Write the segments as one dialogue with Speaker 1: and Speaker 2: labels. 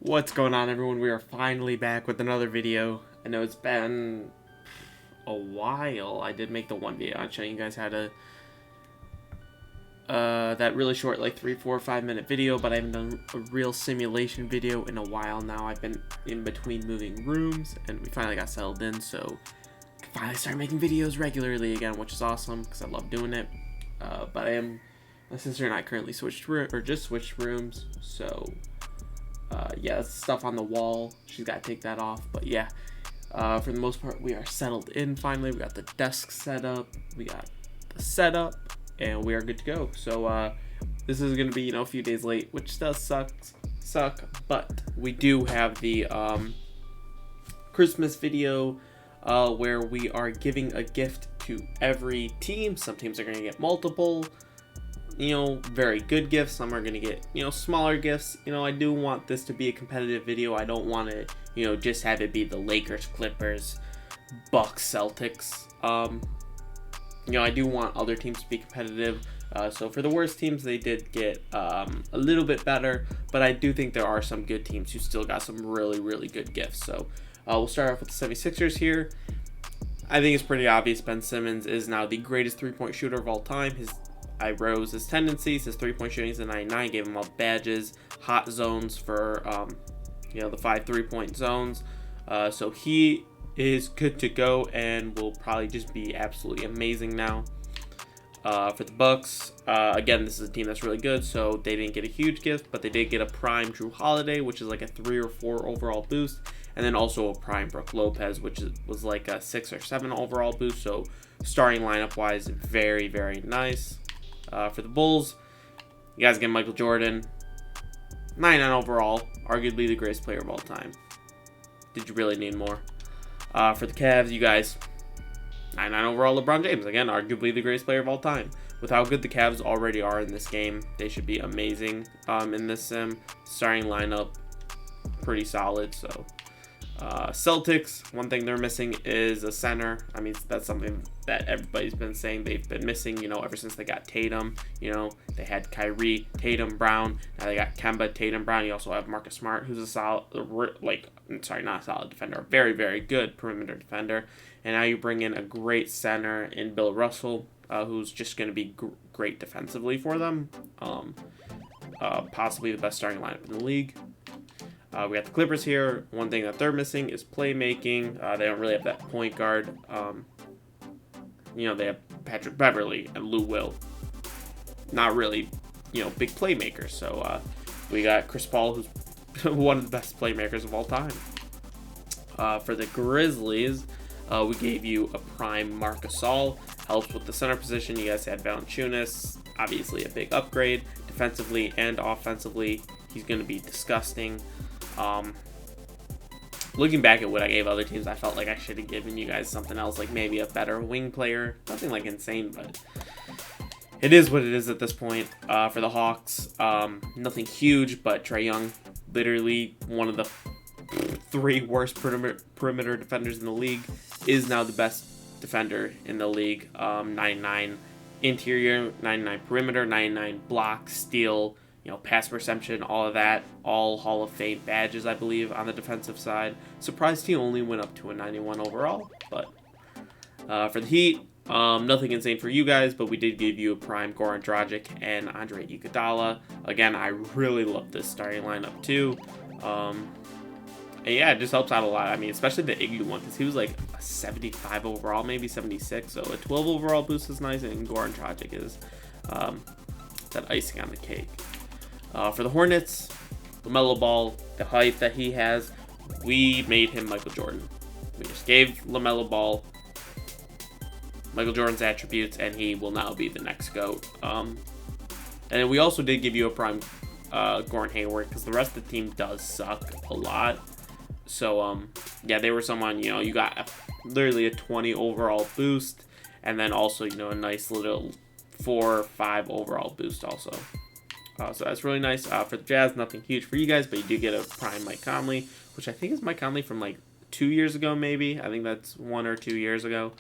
Speaker 1: What's going on, everyone? We are finally back with another video. I know it's been a while. I did make the one video on showing you guys how to that really short, like 3, 4, 5 minute video, but I haven't done a real simulation video in a while now. I've been in between moving rooms, and we finally got settled in, so I can finally start making videos regularly again, which is awesome because I love doing it. But my sister and I currently switched rooms, so. Yeah, that's stuff on the wall. She's got to take that off. But yeah, for the most part, we are settled in finally. We got the desk set up. We got the setup. And we are good to go. So this is going to be, a few days late, which does suck. But we do have the Christmas video where we are giving a gift to every team. Some teams are going to get multiple. Very good gifts. Some are going to get, smaller gifts. I do want this to be a competitive video. I don't want to, just have it be the Lakers, Clippers, Bucks, Celtics. I do want other teams to be competitive. So for the worst teams, they did get a little bit better. But I do think there are some good teams who still got some really, really good gifts. So we'll start off with the 76ers here. I think it's pretty obvious Ben Simmons is now the greatest three-point shooter of all time. I rose his tendencies. His three-point shooting is a 99. Gave him all badges, hot zones for, the 5 3-point zones. So he is good to go and will probably just be absolutely amazing now. For the Bucks, again, this is a team that's really good, so they didn't get a huge gift, but they did get a prime Drew Holiday, which is like a 3 or 4 overall boost, and then also a prime Brook Lopez, which was like a 6 or 7 overall boost. So starting lineup-wise, very, very nice. For the Bulls, you guys get Michael Jordan, 99 overall, arguably the greatest player of all time. Did you really need more? For the Cavs, you guys, 99 overall LeBron James, again, arguably the greatest player of all time. With how good the Cavs already are in this game, they should be amazing in this sim. Starting lineup, pretty solid. So Celtics, one thing they're missing is a center. I mean, that's something that everybody's been saying they've been missing, ever since they got Tatum. They had Kyrie, Tatum, Brown. Now they got Kemba, Tatum, Brown. You also have Marcus Smart, who's a solid, not a solid defender, a very, very good perimeter defender. And now you bring in a great center in Bill Russell, who's just going to be great defensively for them. Possibly the best starting lineup in the league. We got the Clippers here. One thing that they're missing is playmaking. They don't really have that point guard. They have Patrick Beverley and Lou Will. Not really, big playmakers. So we got Chris Paul, who's one of the best playmakers of all time. For the Grizzlies, we gave you a prime Marc Gasol. Helps with the center position. You guys had Valanciunas. Obviously a big upgrade. Defensively and offensively, he's going to be disgusting. Looking back at what I gave other teams, I felt like I should have given you guys something else, like maybe a better wing player. Nothing like insane, but it is what it is at this point. For the Hawks, nothing huge, but Trae Young, literally one of the 3 worst perimeter defenders in the league, is now the best defender in the league. 99 interior, 99 perimeter, 99 block, steal, pass perception, all of that, all Hall of Fame badges, I believe, on the defensive side. Surprised he only went up to a 91 overall, but for the Heat, nothing insane for you guys, but we did give you a prime Goran Dragic and Andre Iguodala. Again, I really love this starting lineup too. And yeah, it just helps out a lot. I mean, especially the Iggy one, because he was like a 75 overall, maybe 76, so a 12 overall boost is nice, and Goran Dragic is that icing on the cake. For the Hornets, LaMelo Ball, the height that he has, we made him Michael Jordan. We just gave LaMelo Ball Michael Jordan's attributes, and he will now be the next GOAT. And we also did give you a prime Gordon Hayward, because the rest of the team does suck a lot. So, yeah, they were someone, you got literally a 20 overall boost, and then also, a nice little 4 or 5 overall boost also. So that's really nice. For the Jazz, nothing huge for you guys, but you do get a prime Mike Conley, which I think is Mike Conley from like 2 years ago, maybe. I think that's 1 or 2 years ago.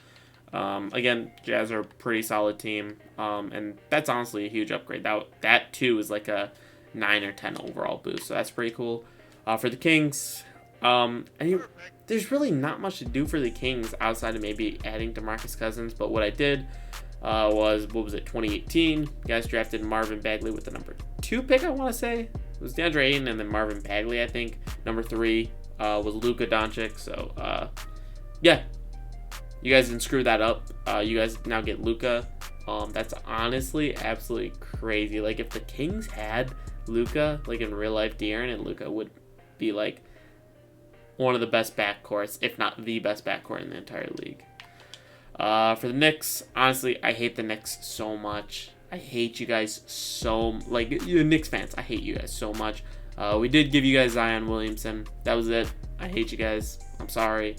Speaker 1: Again, Jazz are a pretty solid team, and that's honestly a huge upgrade. That too is like a 9 or 10 overall boost, so that's pretty cool. For the Kings, there's really not much to do for the Kings outside of maybe adding DeMarcus Cousins. But what I did was, 2018? You guys drafted Marvin Bagley with the number 2 pick, I want to say. It was DeAndre Ayton and then Marvin Bagley, I think. Number 3 was Luka Doncic. So, yeah. You guys didn't screw that up. You guys now get Luka. That's honestly absolutely crazy. Like, if the Kings had Luka, like in real life, De'Aaron and Luka would be like one of the best backcourts, if not the best backcourt in the entire league. For the Knicks, honestly, I hate the Knicks so much. I hate you guys so, like, you Knicks fans, I hate you guys so much. We did give you guys Zion Williamson. That was it. I hate you guys. I'm sorry.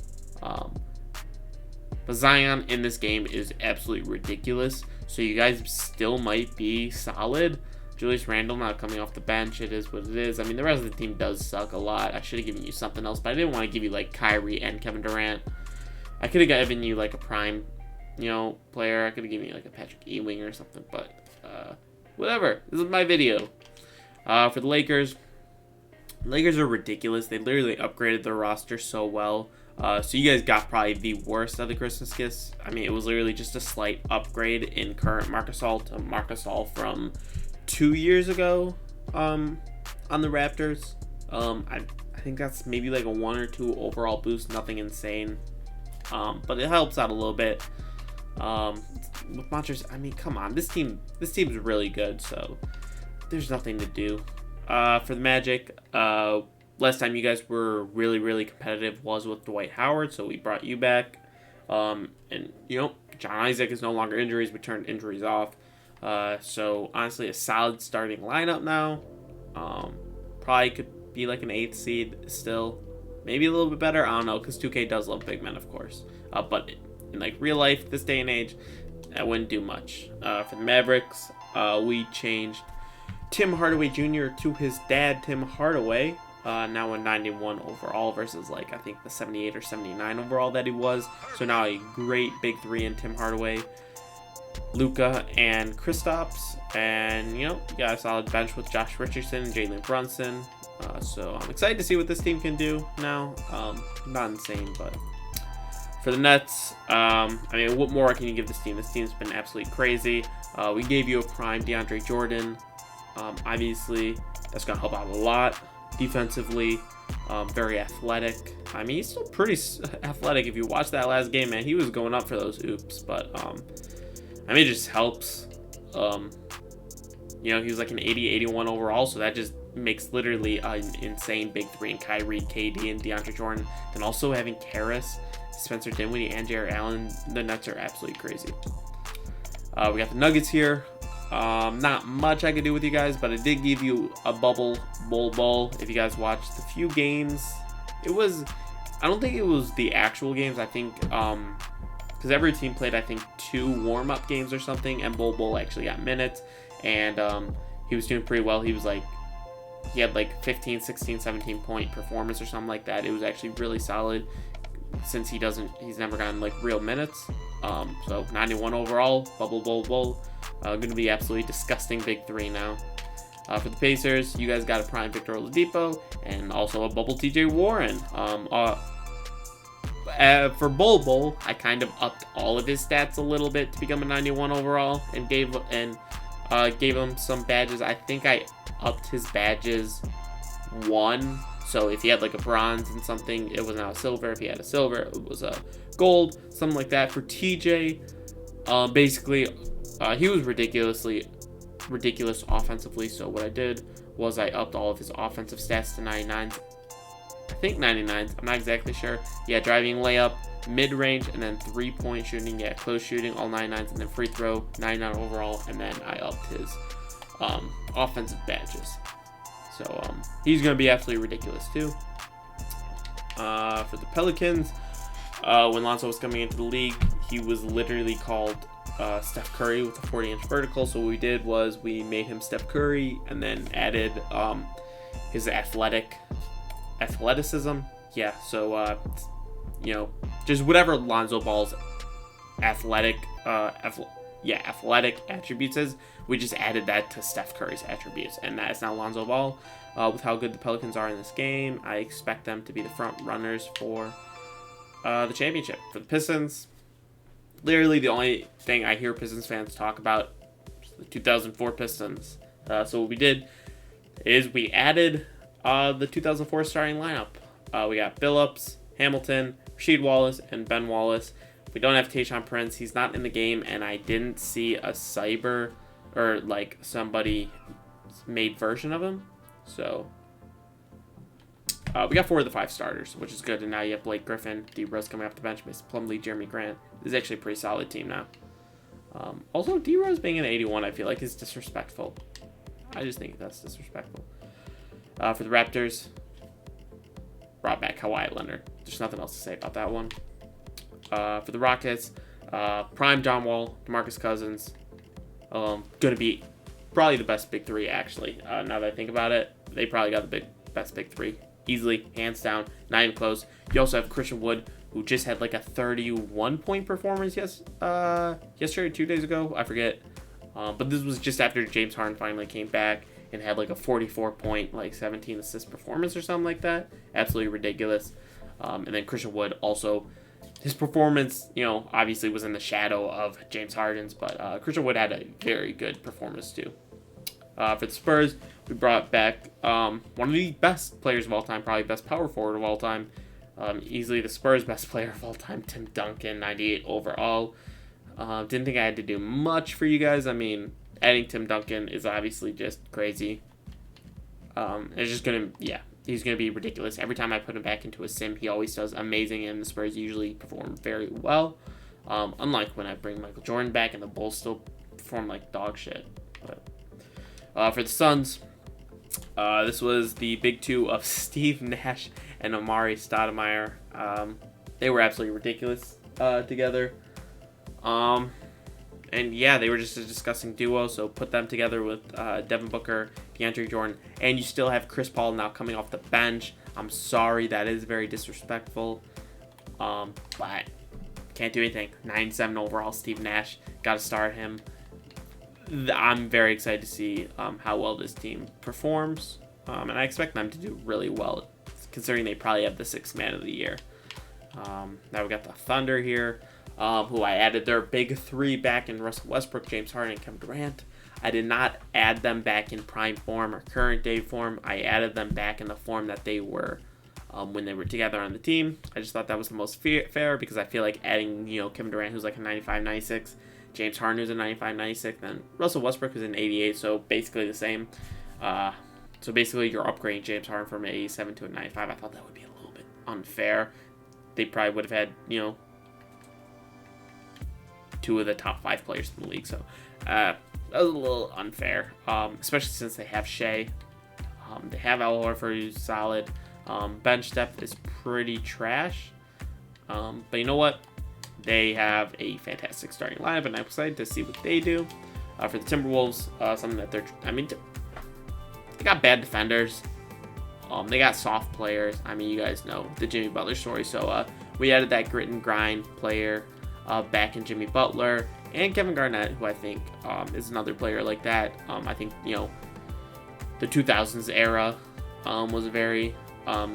Speaker 1: But Zion in this game is absolutely ridiculous. So you guys still might be solid. Julius Randle not coming off the bench. It is what it is. I mean, the rest of the team does suck a lot. I should have given you something else, but I didn't want to give you, like, Kyrie and Kevin Durant. I could have given you, like, a prime, player. I could have given you, like, a Patrick Ewing or something, but whatever. This is my video. For the Lakers are ridiculous. They literally upgraded their roster so well. So you guys got probably the worst of the Christmas gifts. I mean, it was literally just a slight upgrade in current Marc Gasol to Marc Gasol from 2 years ago on the Raptors. I think that's maybe like a 1 or 2 overall boost, nothing insane, but it helps out a little bit. With Monsters, I mean, come on, this team's really good, so there's nothing to do. For the Magic, last time you guys were really, really competitive was with Dwight Howard, so we brought you back. And John Isaac is no longer injuries. We turned injuries off. So honestly, a solid starting lineup now. Probably could be like an 8th seed still. Maybe a little bit better. I don't know, because 2K does love big men, of course. But in like real life, this day and age, that wouldn't do much. For the Mavericks, we changed Tim Hardaway Jr. to his dad, Tim Hardaway. Now a 91 overall versus like I think the 78 or 79 overall that he was. So now a great big 3 in Tim Hardaway, Luka, and Kristaps. And you got a solid bench with Josh Richardson and Jalen Brunson. So I'm excited to see what this team can do now. Not insane, but for the Nets, I mean, what more can you give this team? This team's been absolutely crazy. We gave you a prime DeAndre Jordan. Obviously, that's gonna help out a lot. Defensively, very athletic. I mean, he's still pretty athletic. If you watch that last game, man, he was going up for those oops. But, I mean, it just helps. He was like an 80, 81 overall, so that just makes literally an insane big 3 in Kyrie, KD, and DeAndre Jordan. Then also having Karras, Spencer Dinwiddie, and Jarrett Allen. The Nets are absolutely crazy. We got the Nuggets here. Not much I could do with you guys, but I did give you a bubble bowl. If you guys watched the few games, I don't think it was the actual games. I think, because every team played, I think, 2 warm-up games or something, and Bowl actually got minutes, and he was doing pretty well. He had like 15, 16, 17 point performance or something like that. It was actually really solid since he's never gotten like real minutes. So 91 overall, bubble bowl. Going to be absolutely disgusting big 3 now. For the Pacers, you guys got a prime Victor Oladipo and also a bubble TJ Warren. For Bowl, I kind of upped all of his stats a little bit to become a 91 overall and gave him some badges. I think I upped his badges 1. So if he had like a bronze and something, it was now a silver. If he had a silver, it was a gold, something like that. For TJ, basically, he was ridiculous offensively. So what I did was I upped all of his offensive stats to 99s. I think 99s. I'm not exactly sure. Yeah, driving, layup, mid-range, and then 3-point shooting. Yeah, close shooting, all 99s, and then free throw, 99 overall. And then I upped his offensive badges. So he's going to be absolutely ridiculous too. For the Pelicans, when Lonzo was coming into the league, he was literally called Steph Curry with a 40-inch vertical. So what we did was we made him Steph Curry and then added his athleticism. Yeah, so just whatever Lonzo Ball's athletic attributes is, we just added that to Steph Curry's attributes, and that's now Lonzo Ball. with how good the Pelicans are in this game. I expect them to be the front runners for the championship. For the Pistons, literally the only thing I hear Pistons fans talk about is the 2004 Pistons. So what we did is we added the 2004 starting lineup. We got Billups, Hamilton, Rasheed Wallace, and Ben Wallace. We don't have Tayshaun Prince. He's not in the game, and I didn't see a cyber or like somebody made version of him. So we got 4 of the 5 starters, which is good. And now you have Blake Griffin, D Rose coming off the bench, Mason Plumlee, Jeremy Grant. This is actually a pretty solid team now. Also, D Rose being an 81, I feel like is disrespectful. I just think that's disrespectful. For the Raptors, brought back Kawhi Leonard. There's nothing else to say about that one. For the Rockets, prime John Wall, DeMarcus Cousins. Gonna be probably the best big 3, actually. Now that I think about it, they probably got the best big 3. Easily, hands down, not even close. You also have Christian Wood, who just had like a 31-point performance yesterday or 2 days ago. I forget. But this was just after James Harden finally came back and had like a 44-point, like 17 assist performance or something like that. Absolutely ridiculous. And then Christian Wood also, his performance, obviously was in the shadow of James Harden's, but Christian Wood had a very good performance too. For the Spurs, we brought back one of the best players of all time, probably best power forward of all time. Easily the Spurs' best player of all time, Tim Duncan, 98 overall. Didn't think I had to do much for you guys. I mean, adding Tim Duncan is obviously just crazy. It's just he's gonna be ridiculous. Every time I put him back into a sim, he always does amazing, and the Spurs usually perform very well. Unlike when I bring Michael Jordan back and the Bulls still perform like dog shit. But for the Suns, this was the big 2 of Steve Nash and Amari Stoudemire. They were absolutely ridiculous together. And yeah, they were just a disgusting duo, so put them together with Devin Booker, DeAndre Jordan, and you still have Chris Paul now coming off the bench. I'm sorry, that is very disrespectful, but can't do anything. 97 overall, Steve Nash, got to start him. I'm very excited to see how well this team performs, and I expect them to do really well, considering they probably have the 6th man of the year. Now we got the Thunder here. Who I added their big 3 back in Russell Westbrook, James Harden, and Kevin Durant. I did not add them back in prime form or current day form. I added them back in the form that they were when they were together on the team. I just thought that was the most fair because I feel like adding, Kevin Durant, who's like a 95-96, James Harden, who's a 95-96, then Russell Westbrook is an 88, so basically the same. So basically you're upgrading James Harden from an 87 to a 95. I thought that would be a little bit unfair. They probably would have had, 2 of the top 5 players in the league, so that was a little unfair, especially since they have Shea. They have Al Horford, who's solid. Bench depth is pretty trash, but you know what? They have a fantastic starting lineup, and I'm excited to see what they do. For the Timberwolves, something that they got bad defenders. They got soft players. I mean, you guys know the Jimmy Butler story, so we added that grit and grind player back in Jimmy Butler and Kevin Garnett, who I think is another player like that. I think, the 2000s era was very, that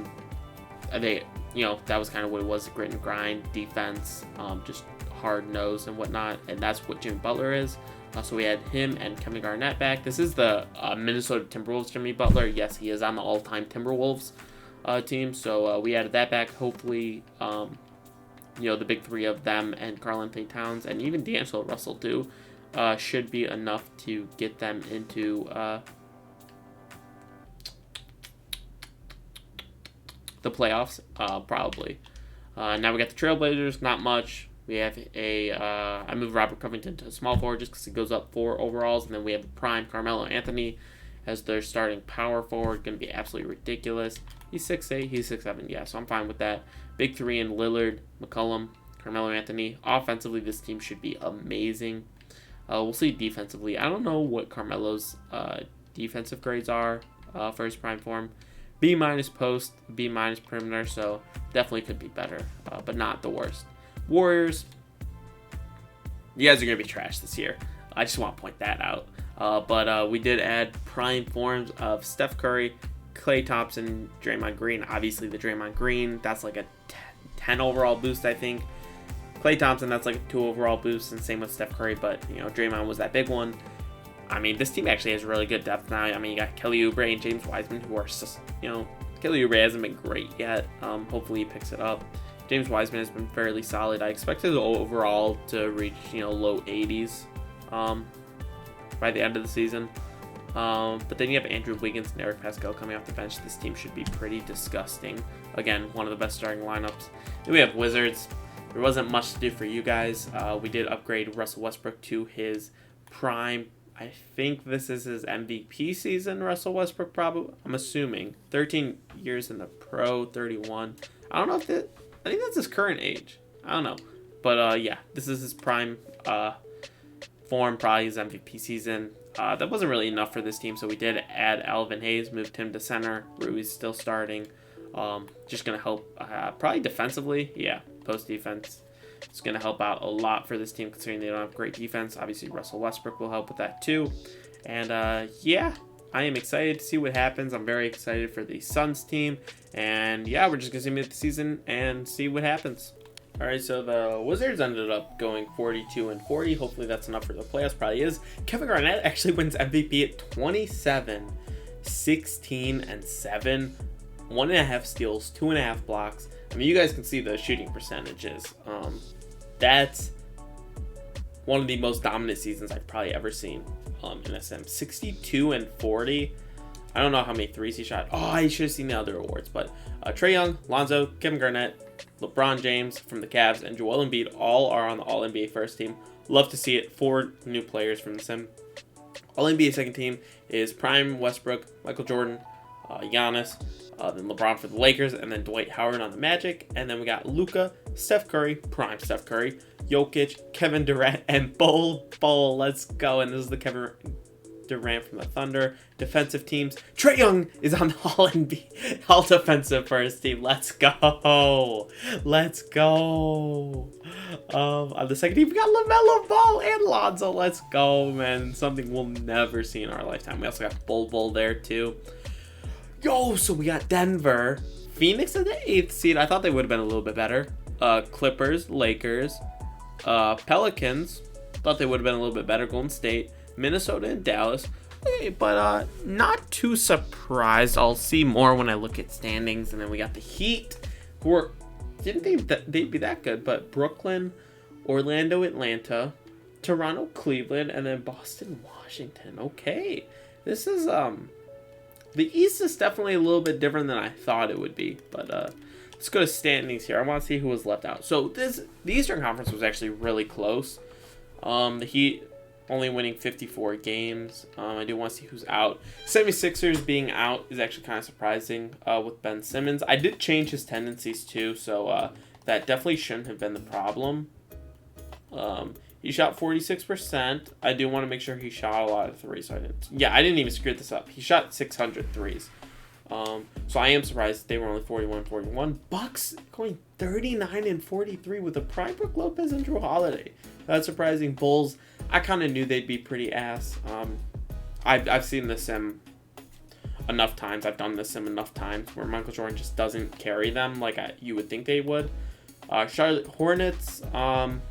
Speaker 1: was kind of what it was, grit and grind, defense, just hard nose and whatnot, and that's what Jimmy Butler is. So we had him and Kevin Garnett back. This is the Minnesota Timberwolves Jimmy Butler. Yes, he is on the all-time Timberwolves team, so we added that back. Hopefully, the big 3 of them and Karl-Anthony Towns and even D'Angelo Russell too should be enough to get them into the playoffs, probably. Now we got the Trailblazers, not much. We have I moved Robert Covington to small forward just because he goes up 4 overalls, and then we have the prime Carmelo Anthony as their starting power forward. Going to be absolutely ridiculous. He's 6'8", he's 6'7", yeah, so I'm fine with that. Big 3 in Lillard, McCollum, Carmelo Anthony. Offensively, this team should be amazing. We'll see defensively. I don't know what Carmelo's defensive grades are for his prime form. B- post, B- perimeter, so definitely could be better, but not the worst. Warriors, you guys are going to be trash this year. I just want to point that out. But we did add prime forms of Steph Curry, Klay Thompson, Draymond Green. Obviously, the Draymond Green, that's like a 10 overall boost, I think. Klay Thompson, that's like a 2 overall boost, and same with Steph Curry, but, you know, Draymond was that big one. I mean, this team actually has really good depth now. I mean, you got Kelly Oubre and James Wiseman, who are just, you know, Kelly Oubre hasn't been great yet. Hopefully he picks it up. James Wiseman has been fairly solid. I expect his overall to reach, you know, low 80s by the end of the season. But then you have Andrew Wiggins and Eric Pascal coming off the bench. This team should be pretty disgusting. Again, one of the best starting lineups. Then we have Wizards. There wasn't much to do for you guys. We did upgrade Russell Westbrook to his prime. I think this is his MVP season, Russell Westbrook, probably. I'm assuming. 13 years in the pro, 31. I don't know if I think that's his current age. I don't know. But, yeah, this is his prime form, probably his MVP season. That wasn't really enough for this team, so we did add Alvin Hayes, moved him to center. Rui's still starting. Just going to help probably defensively. Yeah, post defense. It's going to help out a lot for this team considering they don't have great defense. Obviously, Russell Westbrook will help with that too. And yeah, I am excited to see what happens. I'm very excited for the Suns team. And yeah, we're just going to simulate the season and see what happens. All right, so the Wizards ended up going 42-40. Hopefully that's enough for the playoffs. Probably is. Kevin Garnett actually wins MVP at 27, 16, and 7. 1.5 steals, 2.5 blocks. I mean, you guys can see the shooting percentages. That's one of the most dominant seasons I've probably ever seen in SM. 62-40. I don't know how many threes he shot. Oh, I should have seen the other awards. But Trae Young, Lonzo, Kevin Garnett, LeBron James from the Cavs, and Joel Embiid all are on the All-NBA first team. Love to see it. 4 new players from the Sim. All-NBA second team is Prime Westbrook, Michael Jordan, Giannis, then LeBron for the Lakers, and then Dwight Howard on the Magic. And then we got Luka, Steph Curry, Prime Steph Curry, Jokic, Kevin Durant, and Bol. Let's go. And this is the Kevin Durant from the Thunder. Defensive teams. Trae Young is on the All-NBA, all defensive first team. Let's go. Let's go. On the second team, we got LaMelo Ball and Lonzo. Let's go, man. Something we'll never see in our lifetime. We also got Bol there, too. Yo, so we got Denver, Phoenix at the 8th seed. I thought they would have been a little bit better. Clippers, Lakers, Pelicans. Thought they would have been a little bit better. Golden State, Minnesota, and Dallas. Okay, but not too surprised. I'll see more when I look at standings. And then we got the Heat, who were didn't think that they'd be that good, but Brooklyn, Orlando, Atlanta, Toronto, Cleveland, and then Boston, Washington. Okay, this is the East is definitely a little bit different than I thought it would be, but let's go to standings here. I want to see who was left out. So the Eastern Conference was actually really close. The Heat only winning 54 games. I do want to see who's out. 76ers being out is actually kind of surprising with Ben Simmons. I did change his tendencies too, so that definitely shouldn't have been the problem. He shot 46%. I do want to make sure he shot a lot of threes. So I didn't even screw this up. He shot 600 threes. So I am surprised they were only 41-41. Bucks going 39-43 with a prime Brook Lopez and Drew Holiday. That's surprising. Bulls, I kind of knew they'd be pretty ass. I've seen this sim enough times. I've done this sim enough times where Michael Jordan just doesn't carry them like you would think they would. Charlotte Hornets, prime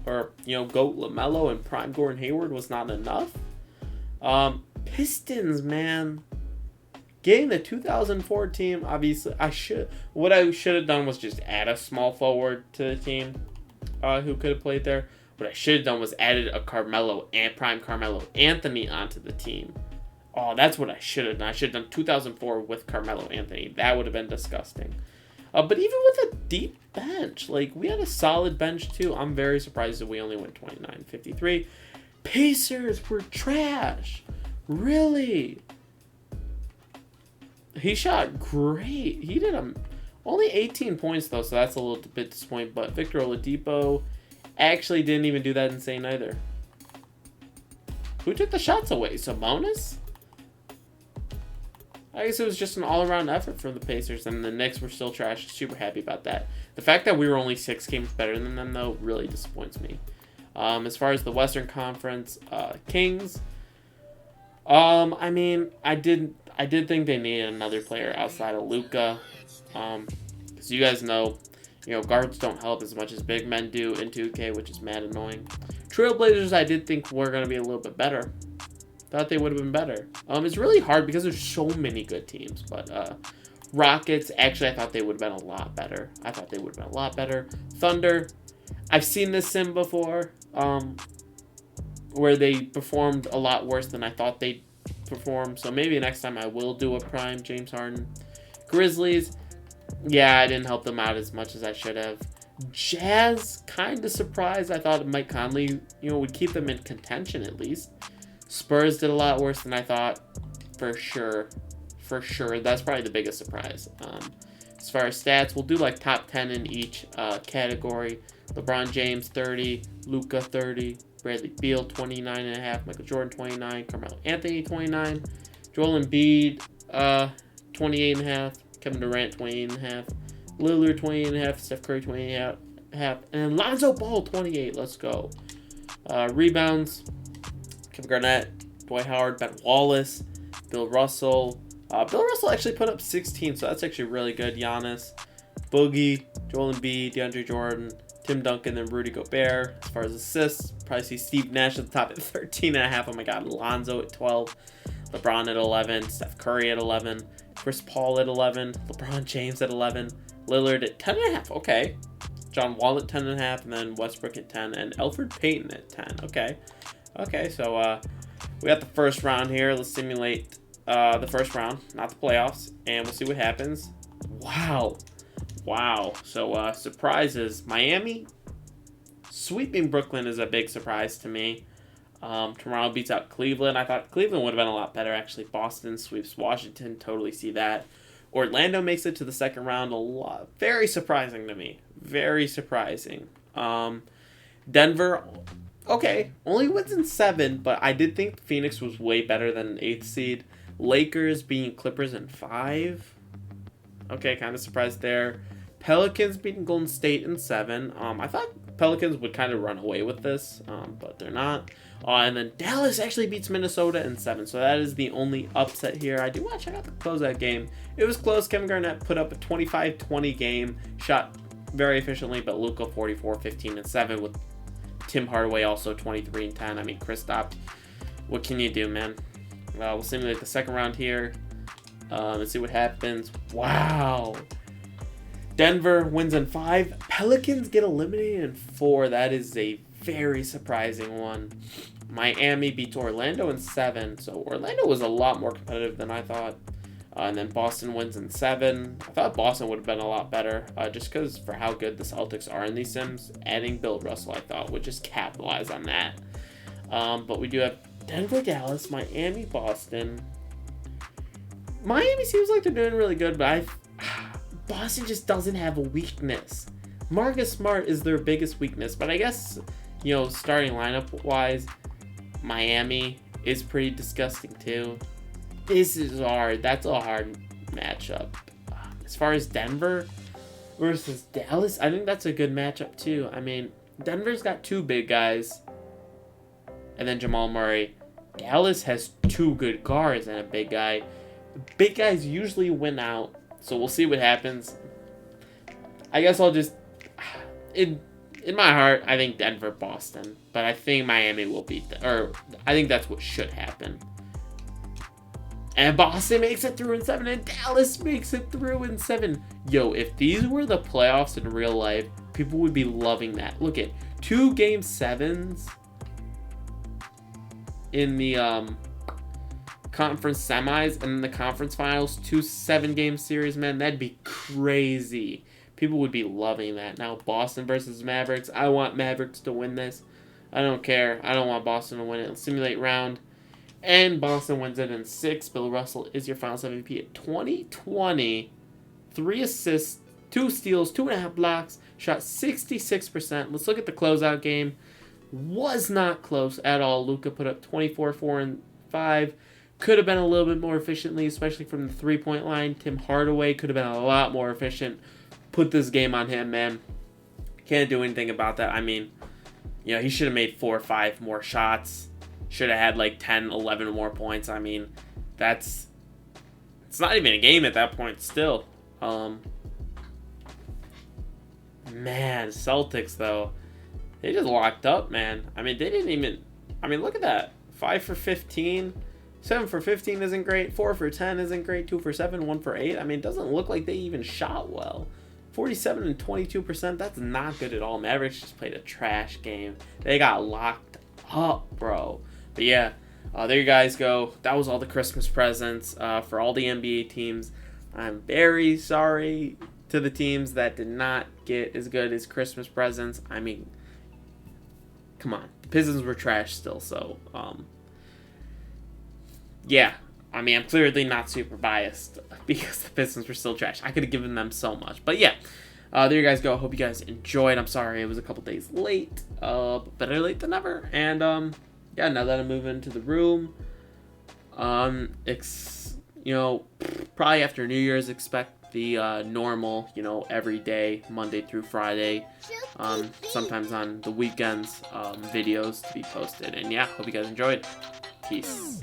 Speaker 1: GOAT LaMelo and prime Gordon Hayward was not enough. Pistons, man, getting the 2004 team. Obviously, what I should have done was just add a small forward to the team who could have played there. What I should have done was added a prime Carmelo Anthony onto the team. Oh, that's what I should have done. I should have done 2004 with Carmelo Anthony. That would have been disgusting. But even with a deep bench, like, we had a solid bench too. I'm very surprised that we only went 29-53. Pacers were trash. Really? He shot great. He did only 18 points though, so that's a little bit disappointing. But Victor Oladipo actually didn't even do that insane either. Who took the shots away? Sabonis? I guess it was just an all-around effort from the Pacers, and the Knicks were still trash. Super happy about that. The fact that we were only 6 games better than them, though, really disappoints me. As far as the Western Conference, Kings, I I did think they needed another player outside of Luka. Because you guys know, guards don't help as much as big men do in 2K, which is mad annoying. Trailblazers, I did think were going to be a little bit better. Thought they would have been better. It's really hard because there's so many good teams. But Rockets, actually, I thought they would have been a lot better. Thunder, I've seen this sim before, where they performed a lot worse than I thought they'd perform. So maybe next time I will do a prime James Harden. Grizzlies, yeah, I didn't help them out as much as I should have. Jazz, kind of surprised. I thought Mike Conley, would keep them in contention at least. Spurs did a lot worse than I thought, for sure. That's probably the biggest surprise. As far as stats, we'll do like top 10 in each category. LeBron James 30, Luka 30, Bradley Beal 29.5, Michael Jordan 29, Carmelo Anthony 29, Joel Embiid 28.5, Kevin Durant 28.5, Lillard 28.5, Steph Curry 28.5, and Lonzo Ball 28. Let's go. Rebounds, Kevin Garnett, Dwight Howard, Ben Wallace, Bill Russell. Bill Russell actually put up 16, so that's actually really good. Giannis, Boogie, Joel Embiid, DeAndre Jordan, Tim Duncan, and Rudy Gobert. As far as assists, probably see Steve Nash at the top at 13.5. Oh my God, Lonzo at 12, LeBron at 11, Steph Curry at 11, Chris Paul at 11, LeBron James at 11, Lillard at 10.5. Okay, John Wall at 10.5, and then Westbrook at 10, and Elfrid Payton at 10. Okay, so we got the first round here. Let's simulate the first round, not the playoffs, and we'll see what happens. Wow. So surprises. Miami sweeping Brooklyn is a big surprise to me. Toronto beats out Cleveland. I thought Cleveland would have been a lot better, actually. Boston sweeps Washington. Totally see that. Orlando makes it to the second round. Very surprising to me. Very surprising. Denver, okay, only wins in 7, but I did think Phoenix was way better than an 8th seed. Lakers beating Clippers in 5. Okay, kind of surprised there. Pelicans beating Golden State in 7. I thought Pelicans would kind of run away with this, but they're not. And then Dallas actually beats Minnesota in 7, so that is the only upset here. I do want to check out the closeout game. It was close. Kevin Garnett put up a 25-20 game, shot very efficiently, but Luka 44, 15, and 7 with Tim Hardaway also 23 and 10. I mean, Kristaps, what can you do, man? We'll simulate the second round here. Let's see what happens. Wow. Denver wins in 5. Pelicans get eliminated in 4. That is a very surprising one. Miami beats Orlando in 7. So Orlando was a lot more competitive than I thought. And then Boston wins in 7. I thought Boston would have been a lot better, just because for how good the Celtics are in these sims. Adding Bill Russell, I thought, would just capitalize on that. But we do have Denver, Dallas, Miami, Boston. Miami seems like they're doing really good, but Boston just doesn't have a weakness. Marcus Smart is their biggest weakness, but I guess, starting lineup-wise, Miami is pretty disgusting too. This is hard. That's a hard matchup. As far as Denver versus Dallas, I think that's a good matchup too. I mean, Denver's got 2 big guys, and then Jamal Murray. Dallas has 2 good guards and a big guy. Big guys usually win out, so we'll see what happens. I guess I'll just... In my heart, I think Denver, Boston. But I think Miami will beat them. Or, I think that's what should happen. And Boston makes it through in 7, and Dallas makes it through in 7. Yo, if these were the playoffs in real life, people would be loving that. Look at 2 Game 7s in the conference semis, and then the conference finals, 2 7-game series, man. That'd be crazy. People would be loving that. Now, Boston versus Mavericks. I want Mavericks to win this. I don't care. I don't want Boston to win it. Let's simulate round. And Boston wins it in 6. Bill Russell is your finals MVP at 2020. 3 assists, 2 steals, 2.5 blocks. Shot 66%. Let's look at the closeout game. Was not close at all. Luka put up 24, 4, and 5. Could have been a little bit more efficiently, especially from the 3-point line. Tim Hardaway could have been a lot more efficient. Put this game on him, man. Can't do anything about that. I mean, he should have made 4 or 5 more shots. Should have had like 10, 11 more points. I mean, that's It's not even a game at that point still. Man, Celtics, though. They just locked up, man. I mean, they didn't even... I mean, look at that. 5 for 15. 7 for 15 isn't great. 4 for 10 isn't great. 2 for 7. 1 for 8. I mean, it doesn't look like they even shot well. 47 and 22%. That's not good at all. Mavericks just played a trash game. They got locked up, bro. But yeah, there you guys go. That was all the Christmas presents for all the NBA teams. I'm very sorry to the teams that did not get as good as Christmas presents. I mean, come on. The Pistons were trash still, so, yeah. I mean, I'm clearly not super biased because the Pistons were still trash. I could have given them so much. But yeah, there you guys go. Hope you guys enjoyed. I'm sorry it was a couple days late. But better late than never. And, yeah, now that I'm moving to the room, you know, probably after New Year's, expect the normal, you know, every day, Monday through Friday, sometimes on the weekends, videos to be posted. And yeah, hope you guys enjoyed. Peace.